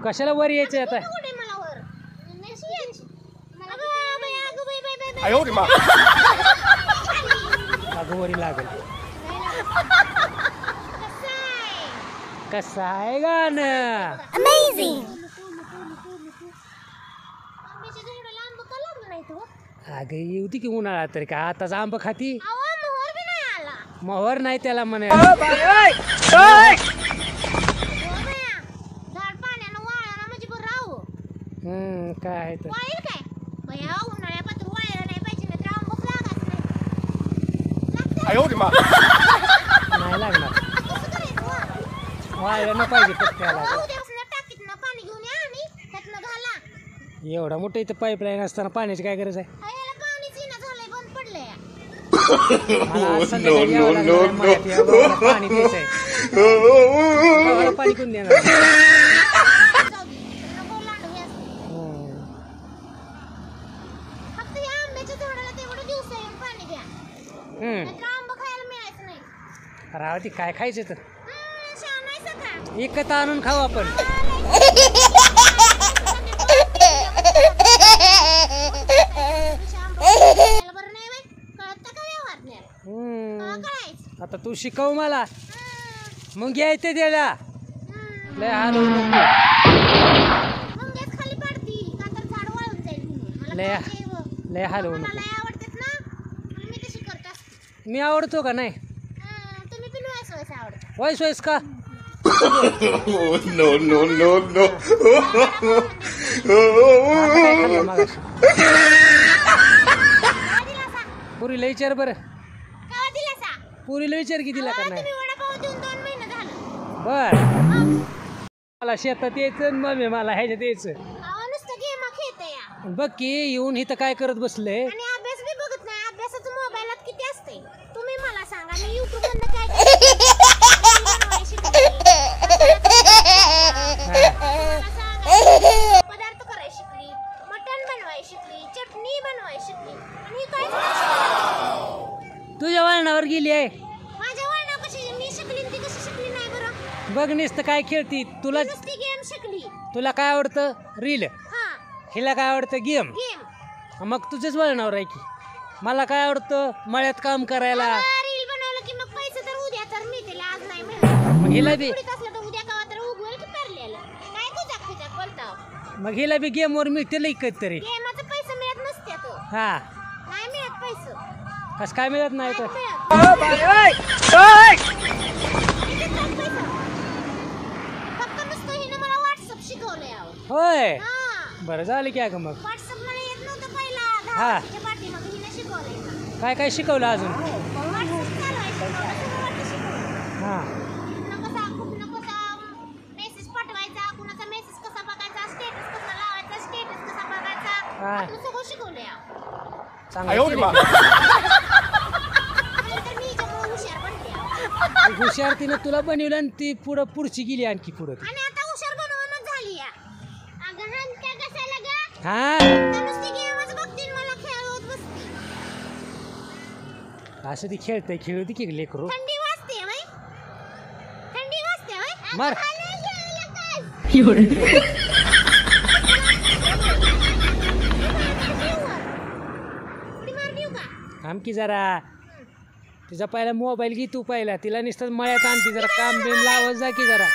कशाला वर यायचं आता? अगं वरी लागेल. कसं आहे गाणं? अगं येऊ ती की उन्हाळा तरी काय आताच आंब खाती. मोहर नाही त्याला म्हणे. काय आहे तर नाही लागणार. वाळलं नाही पाहिजे पत्त्याला. एवढा मोठं इथं पाईपलाईन असताना पाण्याची काय गरज आहे? पाणी द्यायचंय. पाणी कोण देणार? रावती काय खायचं तर एकच आणून खाऊ आपण. आता तू शिकव मला मग घ्यायचं त्याला. लय हाल होऊ नको. लय हाल होऊ नको. मी आवडतो का नाही? वॉइस वॉइस का? No no no no. पुरीला विचार बरं. पुरीला विचार कितीला का नाही? बर मला शेतात यायचं मम्मी मला ह्याच्यात यायचं. बघ की येऊन इथं काय करत बसले. अभ्यास बी बघत नाही. अभ्यासाचं मोबाईलात किती असते तुम्ही मला सांगा. मी युट्यूब मधनं काय पदार्थ करायला शिकली, मटण बनवायला शिकली, चटणी बनवायला शिकली. आणि काय तुझ्या वळणावर गेली आहे. माझ्या वळणा कशी मी शिकली ती कशी शिकली नाही बरं? बघ नुसतं काय खेळती. तुला गेम शिकली. तुला काय आवडतं? रील. हिला काय आवडतं? गेम. मग तुझ्याच वळणावर आहे की. मला काय आवडतं? मळ्यात काम करायला. रील बनवलं की मग पैसे तर उद्या तर मिळतील, आज नाही मिळणार. मग हिला बी उद्या कवा तर उगवेल की पेरलेलं काय तुझ्या तुझ्या बोलताव. मग हिला बी गेमवर मिळते लईकत तरी. गेमाचे पैसे मिळत नसते तो. हा नाही मिळत पैसे. कसं काय मिळत नाही तर? फक्त नुसतं हिनं मला व्हॉट्सअप शिकवलंय. होय बरं झालं की. अगं मग व्हॉट्सअप मला येत नव्हतं पहिला. हा पाठीमागे हिनं शिकवलंय. काय काय शिकवलं अजून? हा मेसेज पाठवायचा, कुणाचा मेसेज कसा बघायचा, स्टेटस कसा लावायचा, स्टेटस कसा बघायचा, सगळं शिकवलंय. हुशार तिनं तुला बनवलं आणि ती पुढची गेली आणखी पुढे. आणि आता हुशार बनवूनच झाली. हा असं ती खेळते खेळू ती की लेकरू. थंडी वाजते बाई, थंडी वाजते बाई. मार आमकी जरा. तिचा पहिला मोबाईल घे तू. पहिला तिला नुसतं मळ्यात आणती. जरा काम बिम लावत जा की जरा.